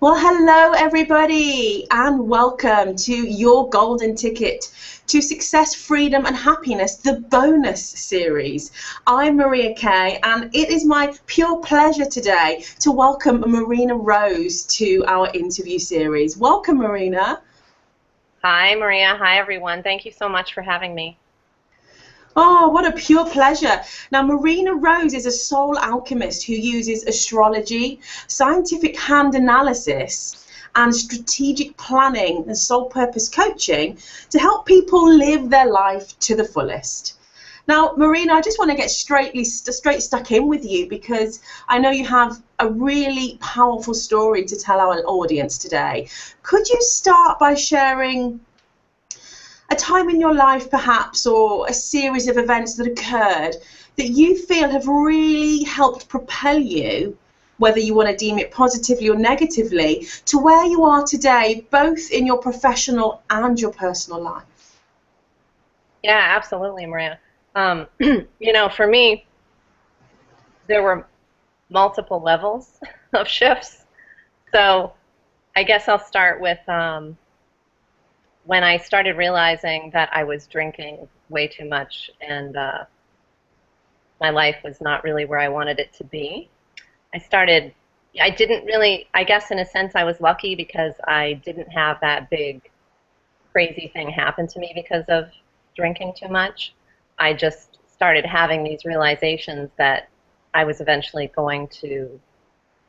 Well, hello everybody, and welcome to your golden ticket to success, freedom, and happiness, the bonus series. I'm Maria Kay, and it is my pure pleasure today to welcome Marina Rose to our interview series. Welcome, Marina. Hi, Maria. Hi, everyone. Thank you so much for having me. Oh, what a pure pleasure. Now, Marina Rose is a soul alchemist who uses astrology, scientific hand analysis, and strategic planning and soul purpose coaching to help people live their life to the fullest. Now, Marina, I just want to get straight stuck in with you because I know you have a really powerful story to tell our audience today. Could you start by sharing a time in your life perhaps, or a series of events that occurred that you feel have really helped propel you, whether you want to deem it positively or negatively, to where you are today, both in your professional and your personal life? Yeah, absolutely, Maria. For me, there were multiple levels of shifts. So I guess I'll start with when I started realizing that I was drinking way too much and my life was not really where I wanted it to be. I didn't really, I guess in a sense I was lucky because I didn't have that big crazy thing happen to me because of drinking too much. I just started having these realizations that I was eventually going to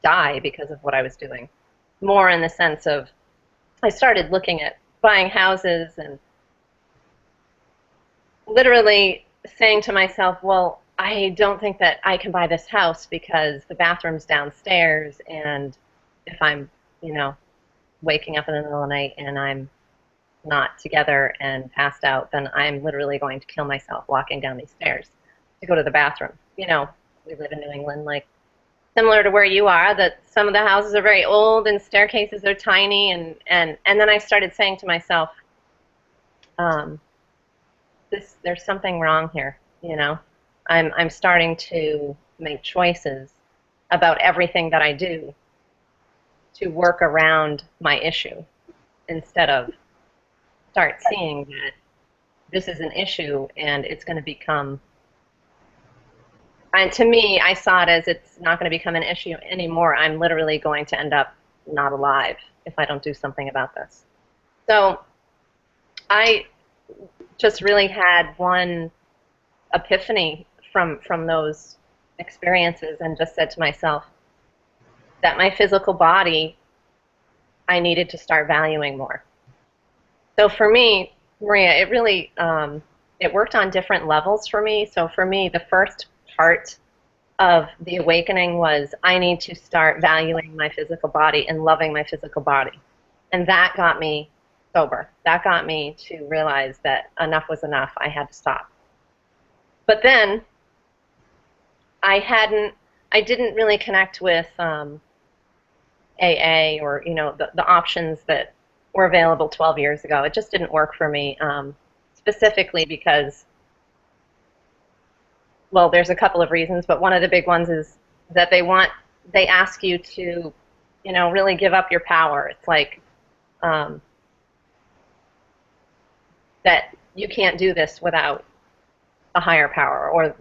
die because of what I was doing. More in the sense of I started looking at buying houses and literally saying to myself, well, I don't think that I can buy this house because the bathroom's downstairs, and if I'm, waking up in the middle of the night and I'm not together and passed out, then I'm literally going to kill myself walking down these stairs to go to the bathroom. We live in New England, like similar to where you are, that some of the houses are very old and staircases are tiny, and then I started saying to myself, there's something wrong here, I'm starting to make choices about everything that I do to work around my issue instead of start seeing that this is an issue and it's going to become. And to me, I saw it as it's not going to become an issue anymore. I'm literally going to end up not alive if I don't do something about this. So I just really had one epiphany from those experiences and just said to myself that my physical body, I needed to start valuing more. So for me, Maria, it really, it worked on different levels for me. So for me, the first part of the awakening was I need to start valuing my physical body and loving my physical body. And that got me sober. That got me to realize that enough was enough. I had to stop. But then I didn't really connect with AA or, the options that were available 12 years ago. It just didn't work for me, specifically because, well, there's a couple of reasons, but one of the big ones is that they ask you to, really give up your power. It's like that you can't do this without a higher power, or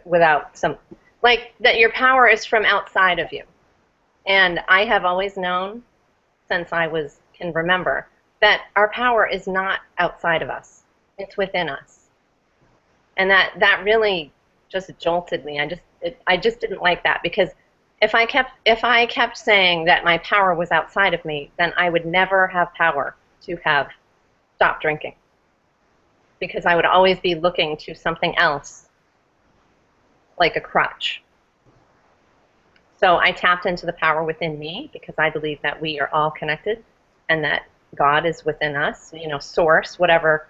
without some, like that your power is from outside of you. And I have always known, since I can remember, that our power is not outside of us. It's within us. And that really just jolted me. I just didn't like that, because if I kept saying that my power was outside of me, then I would never have power to have stopped drinking, because I would always be looking to something else like a crutch. So I tapped into the power within me, because I believe that we are all connected and that God is within us, source, whatever.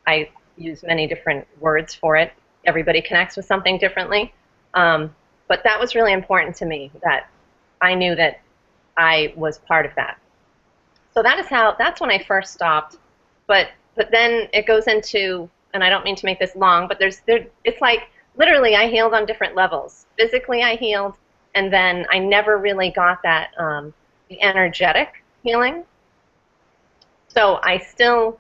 I use many different words for it. Everybody connects with something differently. But that was really important to me, that I knew that I was part of that. So that's when I first stopped. But then it goes into, and I don't mean to make this long, but it's like literally I healed on different levels. Physically I healed, and then I never really got that the energetic healing. So I still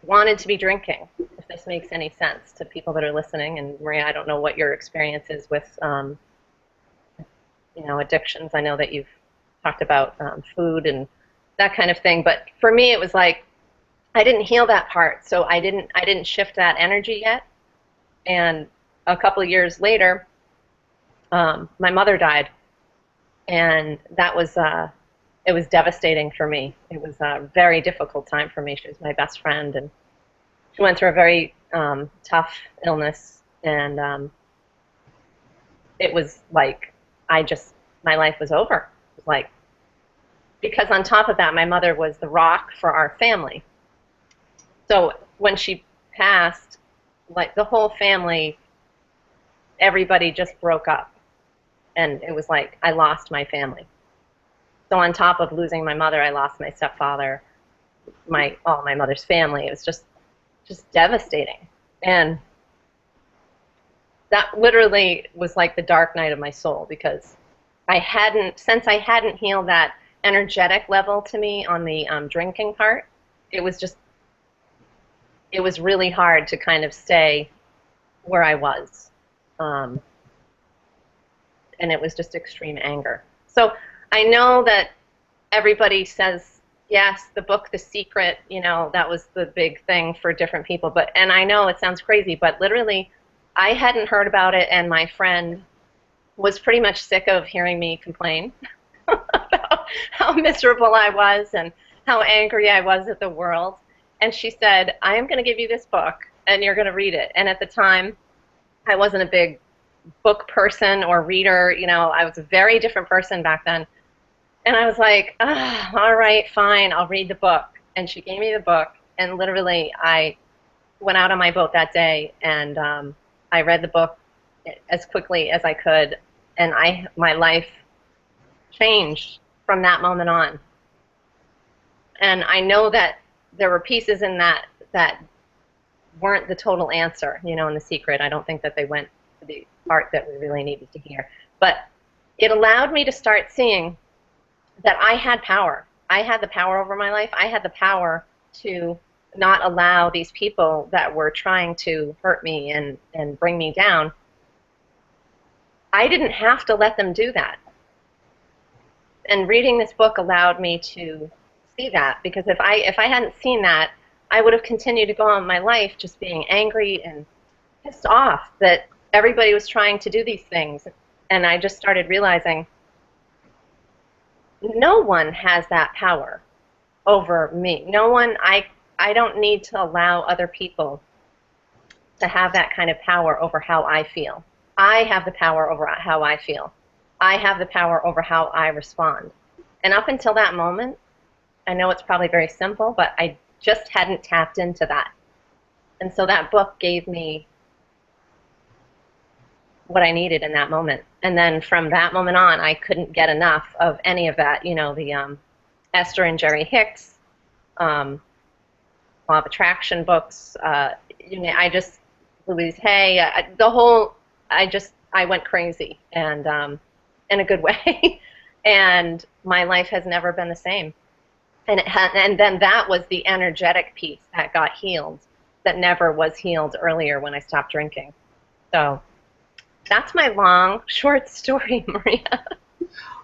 wanted to be drinking, if this makes any sense to people that are listening. And Maria, I don't know what your experience is with, addictions. I know that you've talked about food and that kind of thing, but for me, it was like I didn't heal that part, so I didn't shift that energy yet. And a couple of years later, my mother died, and that was it was devastating for me. It was a very difficult time for me. She was my best friend, and she went through a very tough illness, and it was like my life was over. It was like, because on top of that, my mother was the rock for our family. So when she passed, like the whole family, everybody just broke up, and it was like I lost my family. So on top of losing my mother, I lost my stepfather, all my mother's family. It was just devastating. And that literally was like the dark night of my soul, because since I hadn't healed that energetic level to me on the drinking part, it was really hard to kind of stay where I was. And it was just extreme anger. So I know that everybody says, yes, the book, The Secret, that was the big thing for different people. And I know it sounds crazy, but literally I hadn't heard about it, and my friend was pretty much sick of hearing me complain about how miserable I was and how angry I was at the world. And she said, I am going to give you this book, and you're going to read it. And at the time, I wasn't a big book person or reader. I was a very different person back then. And I was like, all right, fine, I'll read the book. And she gave me the book, and literally I went out on my boat that day, and I read the book as quickly as I could, and my life changed from that moment on. And I know that there were pieces in that weren't the total answer, in The Secret. I don't think that they went to the part that we really needed to hear. But it allowed me to start seeing that I had power. I had the power over my life. I had the power to not allow these people that were trying to hurt me and bring me down. I didn't have to let them do that. And reading this book allowed me to see that, because if I hadn't seen that, I would have continued to go on my life just being angry and pissed off that everybody was trying to do these things. And I just started realizing no one has that power over me. No one, I don't need to allow other people to have that kind of power over how I feel. I have the power over how I feel. I have the power over how I respond. And up until that moment, I know it's probably very simple, but I just hadn't tapped into that. And so that book gave me what I needed in that moment. And then from that moment on, I couldn't get enough of any of that. The Esther and Jerry Hicks, Law of Attraction books. I just, Louise Hay, I went crazy, and in a good way. And my life has never been the same. And then that was the energetic piece that got healed, that never was healed earlier when I stopped drinking. So that's my long, short story, Maria.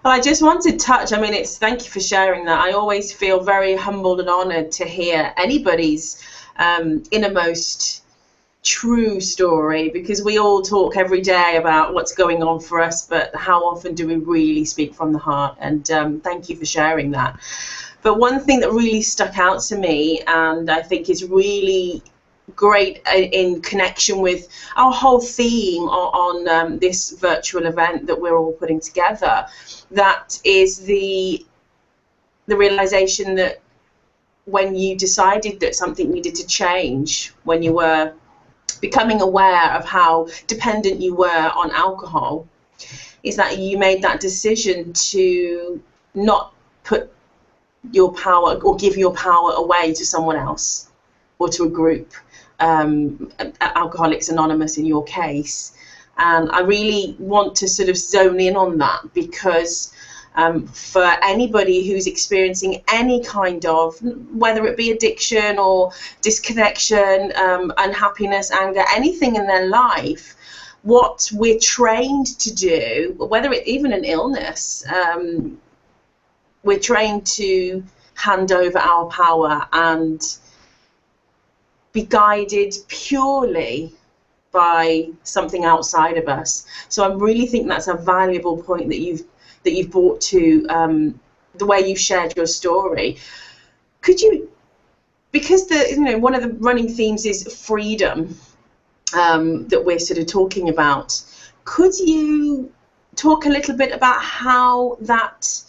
Well, I just want to touch, thank you for sharing that. I always feel very humbled and honored to hear anybody's innermost true story, because we all talk every day about what's going on for us, but how often do we really speak from the heart? And thank you for sharing that. But one thing that really stuck out to me, and I think is really great in connection with our whole theme on this virtual event that we're all putting together, that is the realization that when you decided that something needed to change, when you were becoming aware of how dependent you were on alcohol, is that you made that decision to not put your power or give your power away to someone else or to a group, Alcoholics Anonymous in your case. And I really want to sort of zone in on that, because for anybody who's experiencing any kind of, whether it be addiction or disconnection, unhappiness, anger, anything in their life, what we're trained to do, whether it's even an illness, we're trained to hand over our power and be guided purely by something outside of us. So I really think that's a valuable point that you've brought to the way you've shared your story. Could you, because one of the running themes is freedom, that we're sort of talking about, could you talk a little bit about how that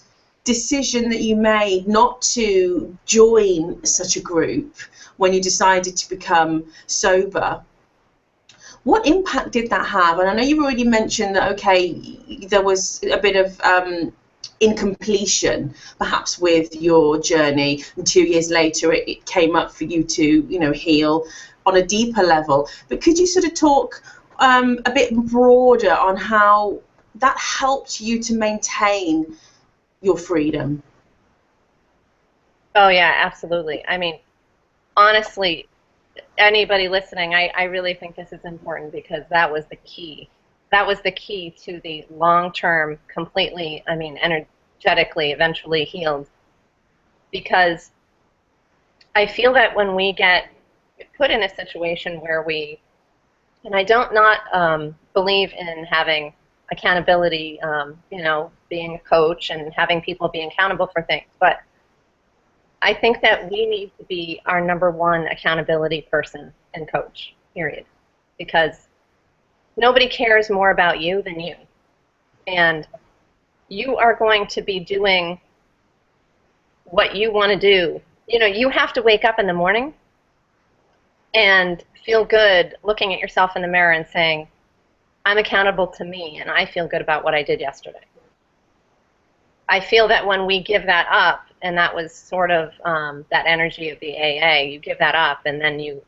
decision that you made not to join such a group when you decided to become sober, what impact did that have? And I know you've already mentioned that, okay, there was a bit of incompletion perhaps with your journey, and 2 years later it came up for you to heal on a deeper level. But could you sort of talk a bit broader on how that helped you to maintain your freedom? Oh yeah, absolutely. I mean, honestly, anybody listening, I really think this is important, because that was the key. That was the key to the long-term, completely, energetically, eventually healed. Because I feel that when we get put in a situation where and I don't not believe in having accountability, being a coach and having people being accountable for things, but I think that we need to be our #1 accountability person and coach, period. Because nobody cares more about you than you. And you are going to be doing what you want to do. You have to wake up in the morning and feel good looking at yourself in the mirror and saying, I'm accountable to me, and I feel good about what I did yesterday. I feel that when we give that up, and that was sort of that energy of the AA, you give that up, and then you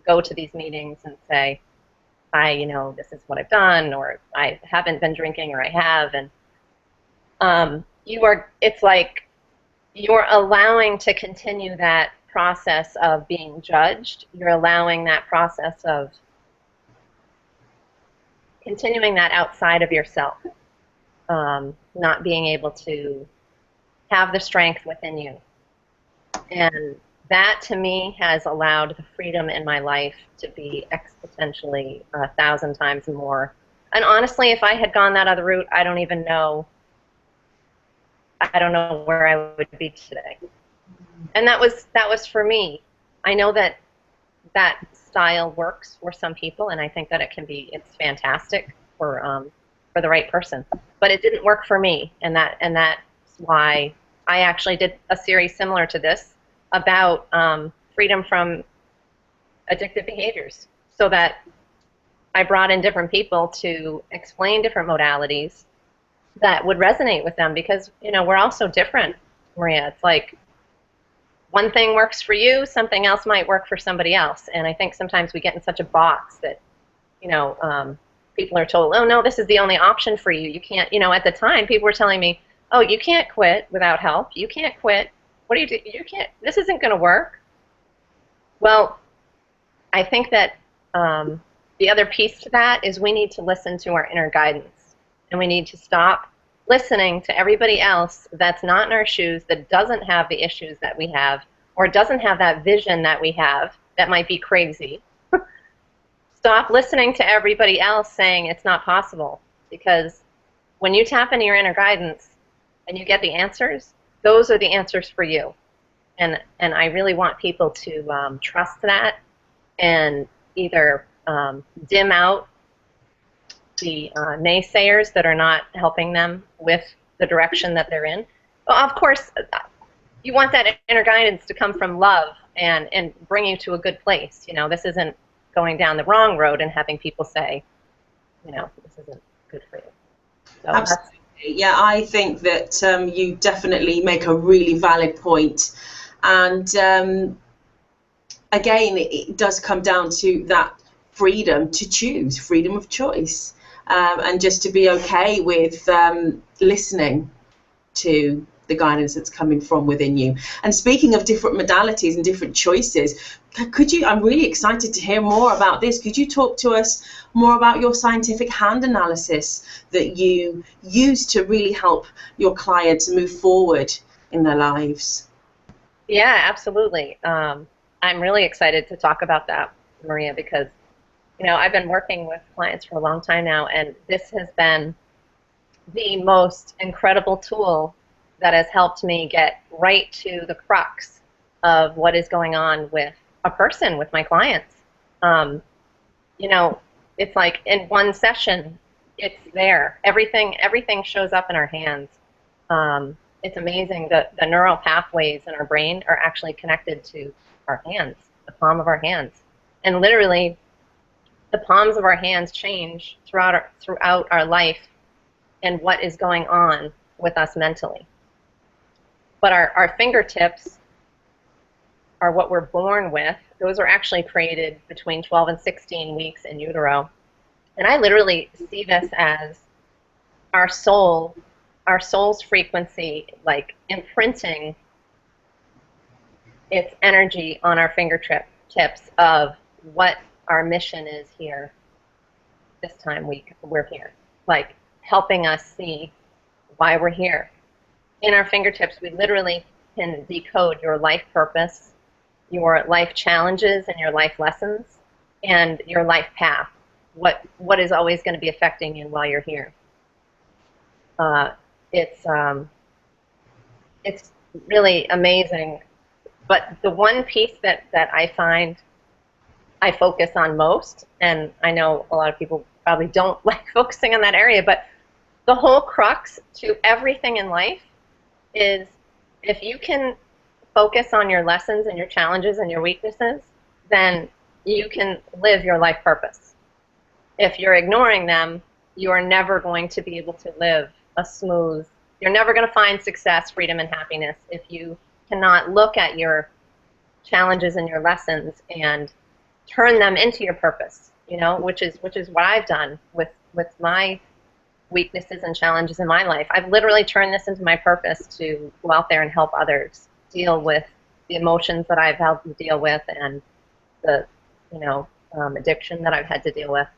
go to these meetings and say, this is what I've done, or I haven't been drinking, or I have, and it's like you're allowing to continue that process of being judged. You're allowing that process of continuing that outside of yourself, not being able to have the strength within you. And that, to me, has allowed the freedom in my life to be exponentially 1,000 times more. And honestly, if I had gone that other route, I don't know where I would be today. And that was for me. I know that style works for some people, and I think that it's fantastic for the right person. But it didn't work for me, and that's why I actually did a series similar to this about freedom from addictive behaviors, so that I brought in different people to explain different modalities that would resonate with them, because we're all so different, Maria. It's like one thing works for you, something else might work for somebody else, and I think sometimes we get in such a box that people are told, oh no, this is the only option for you. You can't. At the time, people were telling me, oh, you can't quit without help. You can't quit. What do you do? You can't. This isn't going to work. Well, I think that the other piece to that is we need to listen to our inner guidance, and we need to stop listening to everybody else that's not in our shoes, that doesn't have the issues that we have, or doesn't have that vision that we have, that might be crazy. Stop listening to everybody else saying it's not possible, because when you tap into your inner guidance and you get the answers, those are the answers for you. And I really want people to trust that, and either dim out the naysayers that are not helping them with the direction that they're in. Well, of course, you want that inner guidance to come from love and bring you to a good place. This isn't going down the wrong road and having people say, this isn't good for you. So absolutely. Yeah, I think that you definitely make a really valid point. And again, it does come down to that freedom to choose, freedom of choice, and just to be okay with listening to the guidance that's coming from within you. And speaking of different modalities and different choices, I'm really excited to hear more about this. Could you talk to us more about your scientific hand analysis that you use to really help your clients move forward in their lives? Yeah, absolutely. I'm really excited to talk about that, Maria, because I've been working with clients for a long time now, and this has been the most incredible tool that has helped me get right to the crux of what is going on with a person, with my clients. It's like in one session, it's there. Everything shows up in our hands. It's amazing that the neural pathways in our brain are actually connected to our hands, the palm of our hands. And literally, the palms of our hands change throughout our life and what is going on with us mentally. But our fingertips are what we're born with. Those are actually created between 12 and 16 weeks in utero. And I literally see this as our soul's frequency, like imprinting its energy on our fingertips of what our mission is here. This time we're here, like helping us see why we're here. In our fingertips, we literally can decode your life purpose, your life challenges and your life lessons, and your life path, what is always going to be affecting you while you're here. It's really amazing. But the one piece that I find I focus on most, and I know a lot of people probably don't like focusing on that area, but the whole crux to everything in life is if you can focus on your lessons and your challenges and your weaknesses, then you can live your life purpose. If you're ignoring them, you are never going to be able to live you're never going to find success, freedom, and happiness if you cannot look at your challenges and your lessons and turn them into your purpose, which is what I've done with my weaknesses and challenges in my life. I've literally turned this into my purpose to go out there and help others deal with the emotions that I've had to deal with and the addiction that I've had to deal with.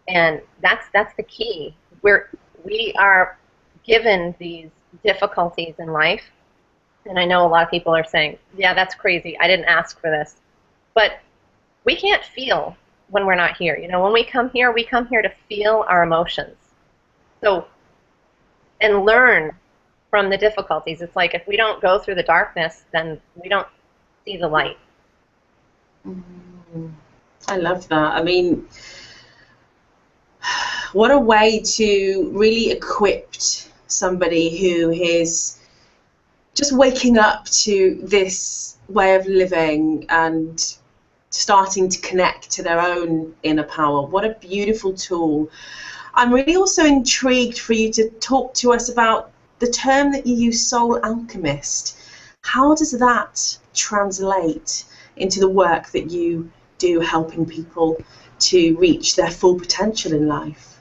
And that's the key. We are given these difficulties in life, and I know a lot of people are saying, yeah, that's crazy, I didn't ask for this. But we can't feel when we're not here. When we come here to feel our emotions. So, and learn from the difficulties. It's like if we don't go through the darkness, then we don't see the light. I love that. I mean, what a way to really equip somebody who is just waking up to this way of living and starting to connect to their own inner power. What a beautiful tool. I'm really also intrigued for you to talk to us about the term that you use, soul alchemist. How does that translate into the work that you do helping people to reach their full potential in life?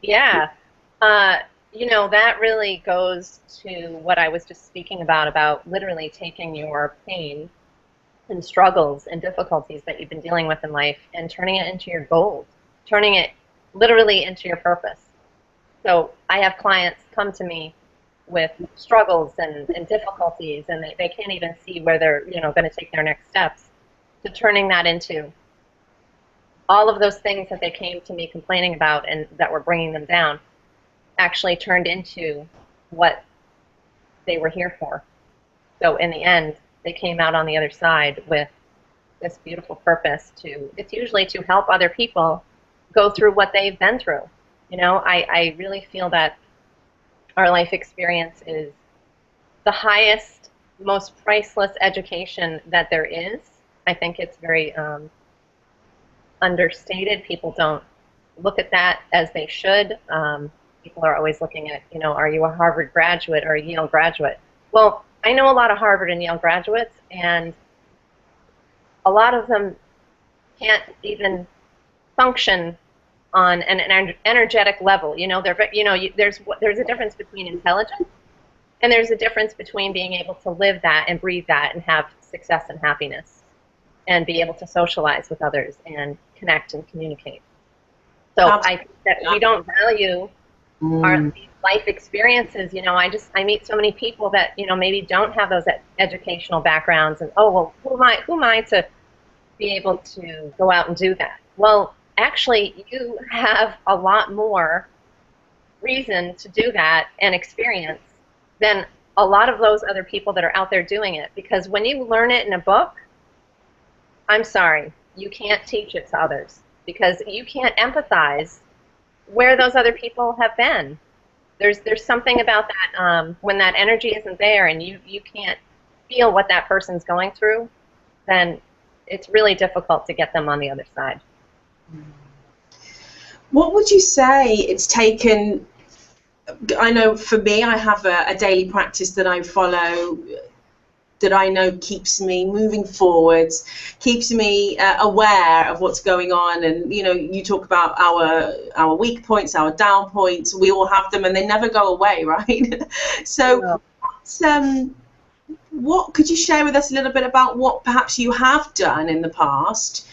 Yeah. That really goes to what I was just speaking about literally taking your pain and struggles and difficulties that you've been dealing with in life and turning it into your gold, turning it literally into your purpose. So I have clients come to me with struggles and difficulties, and they can't even see where they're going to take their next steps, to turning that into all of those things that they came to me complaining about and that were bringing them down actually turned into what they were here for. So in the end, they came out on the other side with this beautiful purpose it's usually to help other people go through what they've been through. I really feel that our life experience is the highest, most priceless education that there is. I think it's very understated. People don't look at that as they should. People are always looking at, are you a Harvard graduate or a Yale graduate? Well, I know a lot of Harvard and Yale graduates, and a lot of them can't even function on an energetic level. There's a difference between intelligence And there's a difference between being able to live that and breathe that and have success and happiness and be able to socialize with others and connect and communicate. So I think that we don't value our life experiences. You know, I meet so many people that, you know, maybe don't have those educational backgrounds, and oh, well, who am I to be able to go out and do that? Well, actually, you have a lot more reason to do that and experience than a lot of those other people that are out there doing it. Because when you learn it in a book, I'm sorry, you can't teach it to others, because you can't empathize where those other people have been. There's something about that when that energy isn't there and you can't feel what that person's going through, then it's really difficult to get them on the other side. What would you say it's taken? I know for me, I have a daily practice that I follow that I know keeps me moving forwards, keeps me aware of what's going on. And, you know, you talk about our weak points, our down points. We all have them and they never go away, right? So what could you share with us a little bit about what perhaps you have done in the past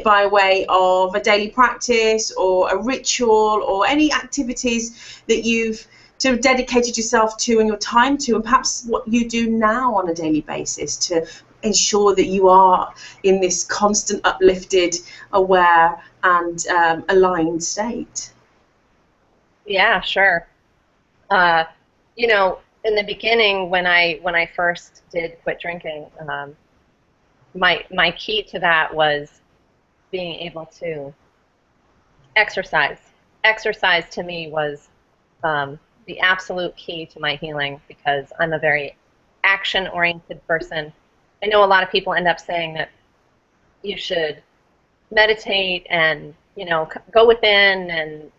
by way of a daily practice or a ritual or any activities that you've sort of dedicated yourself to and your time to, and perhaps what you do now on a daily basis to ensure that you are in this constant uplifted, aware and aligned state? Yeah, sure. You know, in the beginning, when I first did quit drinking, my key to that was being able to exercise. Exercise to me was the absolute key to my healing, because I'm a very action-oriented person. I know a lot of people end up saying that you should meditate and, you know, go within, and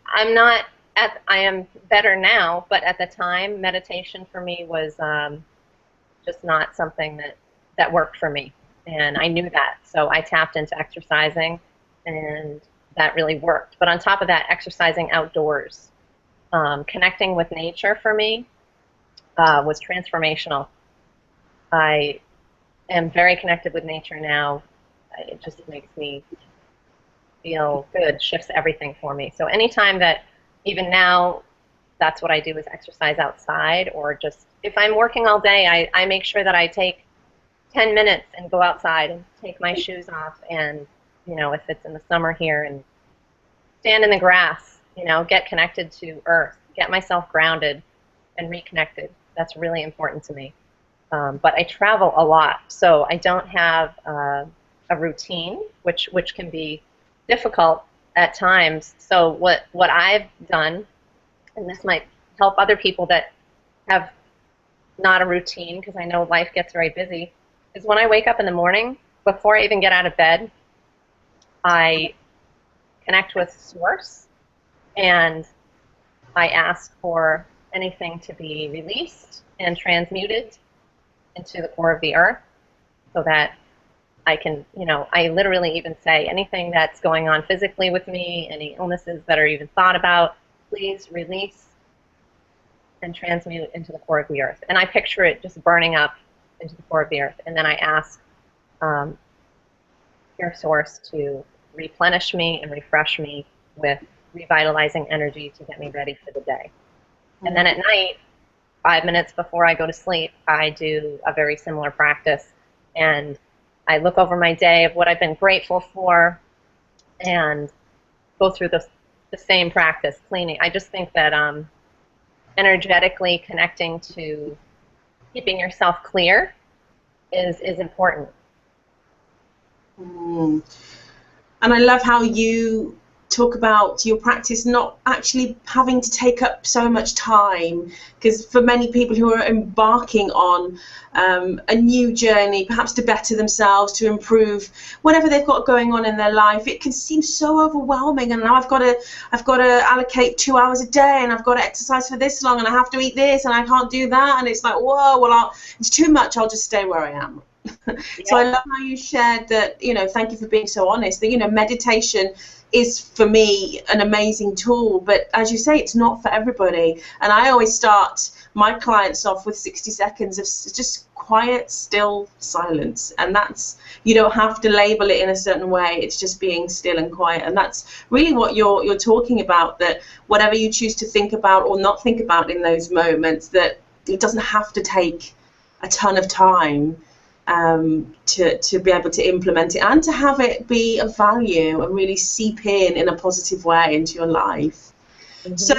I'm not. I am better now, but at the time, meditation for me was just not something that worked for me, and I knew that. So I tapped into exercising, and that really worked. But on top of that, exercising outdoors, connecting with nature for me was transformational. I am very connected with nature now. It just makes me feel good, shifts everything for me. So anytime that, even now, that's what I do, is exercise outside, or just, if I'm working all day, I make sure that I take 10 minutes and go outside and take my shoes off, and, you know, if it's in the summer here, and stand in the grass, you know, get connected to earth, get myself grounded and reconnected. That's really important to me. But I travel a lot, so I don't have a routine, which can be difficult at times. So what I've done, and this might help other people that have not a routine, because I know life gets very busy, is when I wake up in the morning, before I even get out of bed, I connect with Source, and I ask for anything to be released and transmuted into the core of the earth, so that I can, you know, I literally even say anything that's going on physically with me, any illnesses that are even thought about, please release and transmute into the core of the earth. And I picture it just burning up into the core of the earth. And then I ask Pure Source to replenish me and refresh me with revitalizing energy to get me ready for the day. And then at night, 5 minutes before I go to sleep, I do a very similar practice, and I look over my day of what I've been grateful for and go through the same practice, cleaning. I just think that energetically connecting to keeping yourself clear is important. And I love how you talk about your practice not actually having to take up so much time, because for many people who are embarking on a new journey, perhaps to better themselves, to improve whatever they've got going on in their life, it can seem so overwhelming. And now I've got to allocate 2 hours a day, and I've got to exercise for this long, and I have to eat this, and I can't do that, and it's like, whoa, well, it's too much, I'll just stay where I am. So Yeah. I love how you shared that, thank you for being so honest, that, meditation is for me an amazing tool, but as you say, it's not for everybody. And I always start my clients off with 60 seconds of just quiet, still silence. And that's, you don't have to label it in a certain way. It's just being still and quiet. And that's really what you're talking about, that whatever you choose to think about or not think about in those moments, that it doesn't have to take a ton of time to be able to implement it and to have it be of value and really seep in a positive way into your life. Mm-hmm. So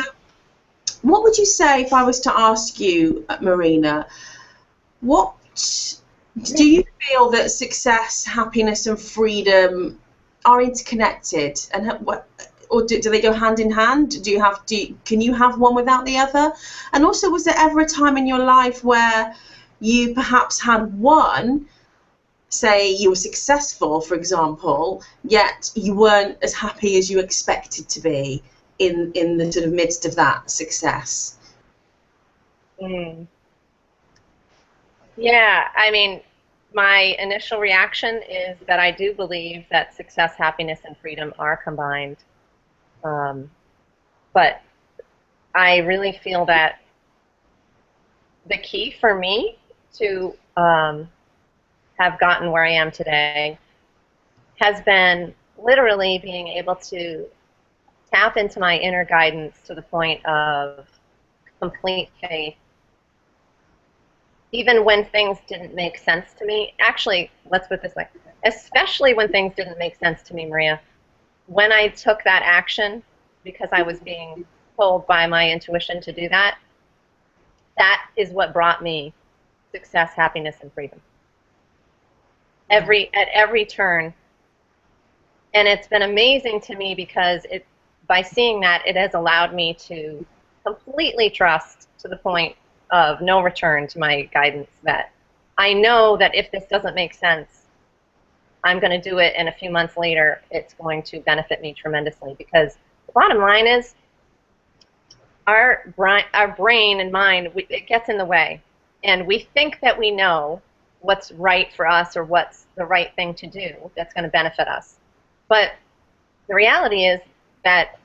what would you say, if I was to ask you, Marina, what do you feel that success, happiness and freedom are interconnected, and or do they go hand in hand? Can you have one without the other? And also, was there ever a time in your life where you perhaps had one, say you were successful, for example, yet you weren't as happy as you expected to be in the sort of midst of that success? Mm. Yeah, I mean, my initial reaction is that I do believe that success, happiness, and freedom are combined. But I really feel that the key for me to have gotten where I am today has been literally being able to tap into my inner guidance to the point of complete faith, even when things didn't make sense to me. Actually, let's put it this way, especially when things didn't make sense to me, Maria. When I took that action because I was being told by my intuition to do that, that is what brought me success, happiness, and freedom. At every turn. And it's been amazing to me because by seeing that, it has allowed me to completely trust to the point of no return to my guidance, that I know that if this doesn't make sense, I'm going to do it, and a few months later, it's going to benefit me tremendously. Because the bottom line is, our brain and mind, it gets in the way. And we think that we know what's right for us or what's the right thing to do that's going to benefit us. But the reality is that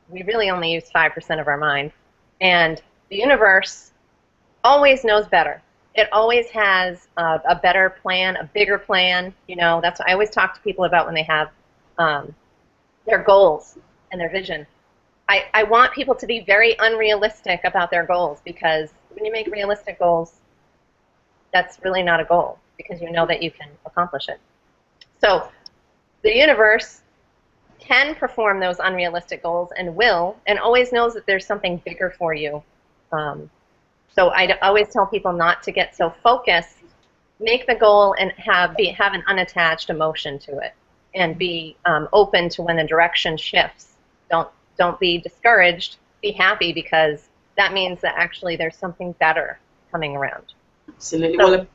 we really only use 5% of our mind. And the universe always knows better. It always has a better plan, a bigger plan. That's what I always talk to people about when they have their goals and their vision. I want people to be very unrealistic about their goals, because when you make realistic goals, that's really not a goal, because you know that you can accomplish it. So the universe can perform those unrealistic goals, and will, and always knows that there's something bigger for you. So I always tell people not to get so focused. Make the goal and have an unattached emotion to it, and be open to when the direction shifts. Don't be discouraged. Be happy, because that means that actually there's something better coming around. Absolutely. Well,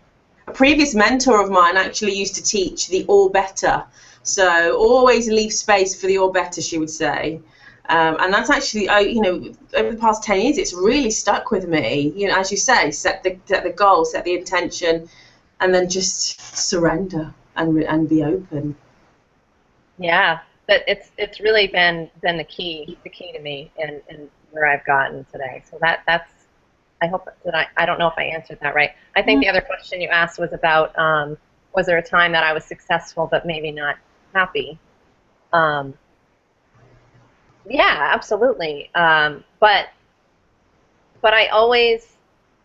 a previous mentor of mine actually used to teach the or better. So always leave space for the or better, she would say. And that's actually, over the past 10 years, it's really stuck with me. As you say, set the goal, set the intention, and then just surrender and be open. Yeah, but it's really been the key to me and where I've gotten today. So that's, I hope that I don't know if I answered that right. I think the other question you asked was about was there a time that I was successful but maybe not happy? Yeah, absolutely. But I always,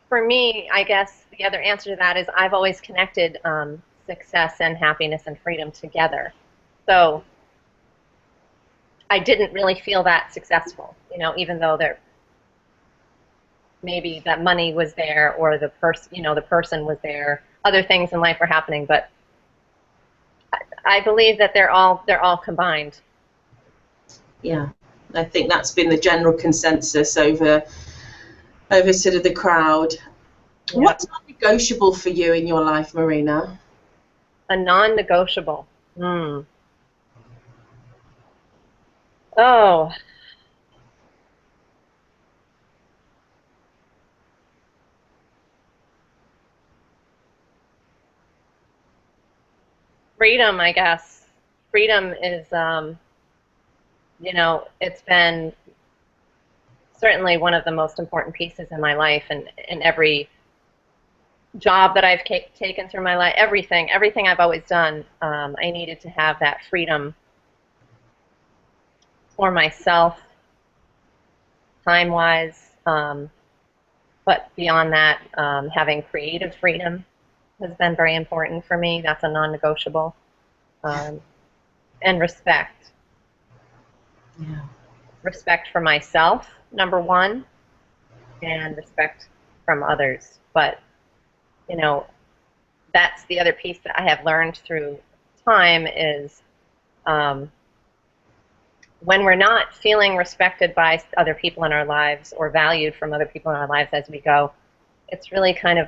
for me, I guess the other answer to that is I've always connected success and happiness and freedom together. So I didn't really feel that successful, even though maybe that money was there, or the person was there, other things in life were happening, but I believe that they're all combined. Yeah, I think that's been the general consensus over sort of the crowd. Yeah. What's non-negotiable for you in your life, Marina? A non-negotiable. Oh. Freedom, I guess. Freedom is, you know, it's been certainly one of the most important pieces in my life, and in every job that I've taken through my life, everything I've always done, I needed to have that freedom for myself, time-wise, but beyond that, having creative freedom has been very important for me. That's a non-negotiable. And respect. Yeah. Respect for myself, number one, and respect from others. But, you know, that's the other piece that I have learned through time is when we're not feeling respected by other people in our lives or valued from other people in our lives as we go, it's really kind of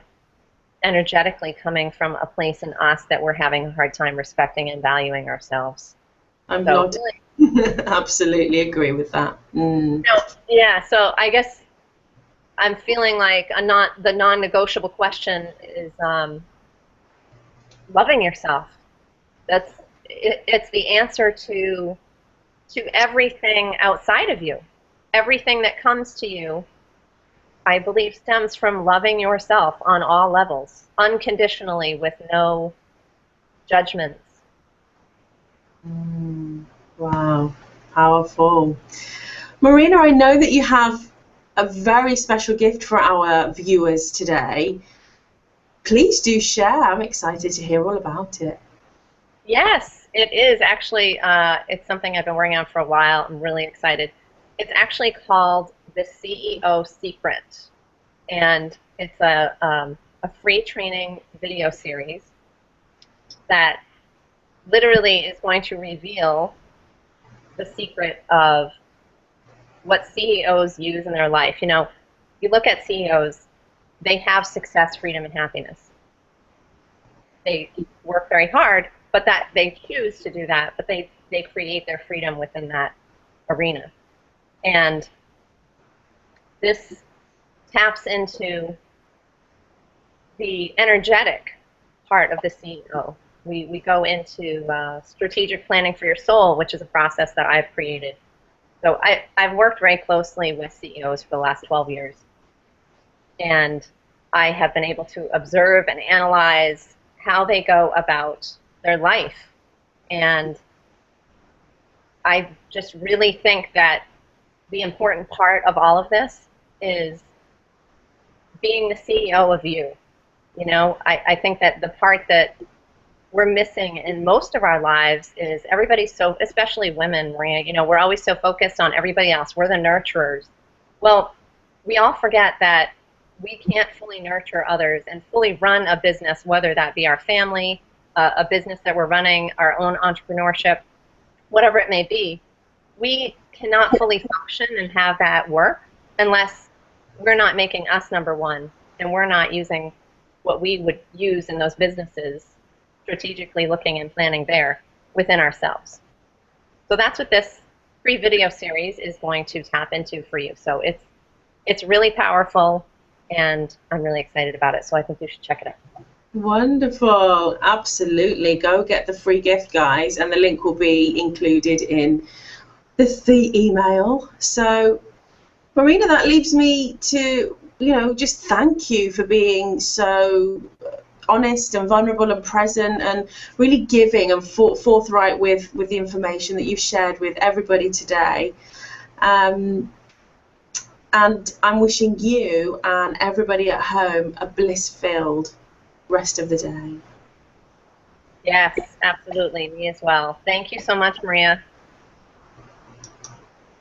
energetically coming from a place in us that we're having a hard time respecting and valuing ourselves. I'm so really absolutely agree with that. Yeah, so I guess I'm feeling like the non-negotiable question is loving yourself. It's the answer to everything outside of you. Everything that comes to you, I believe, stems from loving yourself on all levels, unconditionally, with no judgments. Wow, powerful. Marina, I know that you have a very special gift for our viewers today. Please do share. I'm excited to hear all about it. Yes, it is actually. It's something I've been working on for a while. I'm really excited. It's actually called the CEO Secret, and it's a free training video series that literally is going to reveal the secret of what CEOs use in their life. You know, you look at CEOs, they have success, freedom, and happiness. They work very hard, but that they choose to do that, but they create their freedom within that arena. And this taps into the energetic part of the CEO. We go into strategic planning for your soul, which is a process that I've created. So I've worked very closely with CEOs for the last 12 years. And I have been able to observe and analyze how they go about their life. And I just really think that the important part of all of this is being the CEO of you. You know, I think that the part that we're missing in most of our lives is everybody's so, especially women, Maria, you know, we're always so focused on everybody else. We're the nurturers. Well, we all forget that we can't fully nurture others and fully run a business, whether that be our family, a business that we're running, our own entrepreneurship, whatever it may be. We cannot fully function and have that work unless we're not making us number one, and we're not using what we would use in those businesses, strategically looking and planning there within ourselves. So that's what this free video series is going to tap into for you. So it's really powerful, and I'm really excited about it. So I think you should check it out. Wonderful. Absolutely. Go get the free gift, guys, and the link will be included in the email. So, Marina, that leaves me to, you know, just thank you for being so honest and vulnerable and present and really giving and forthright with the information that you've shared with everybody today. And I'm wishing you and everybody at home a bliss-filled rest of the day. Yes, absolutely. Me as well. Thank you so much, Maria.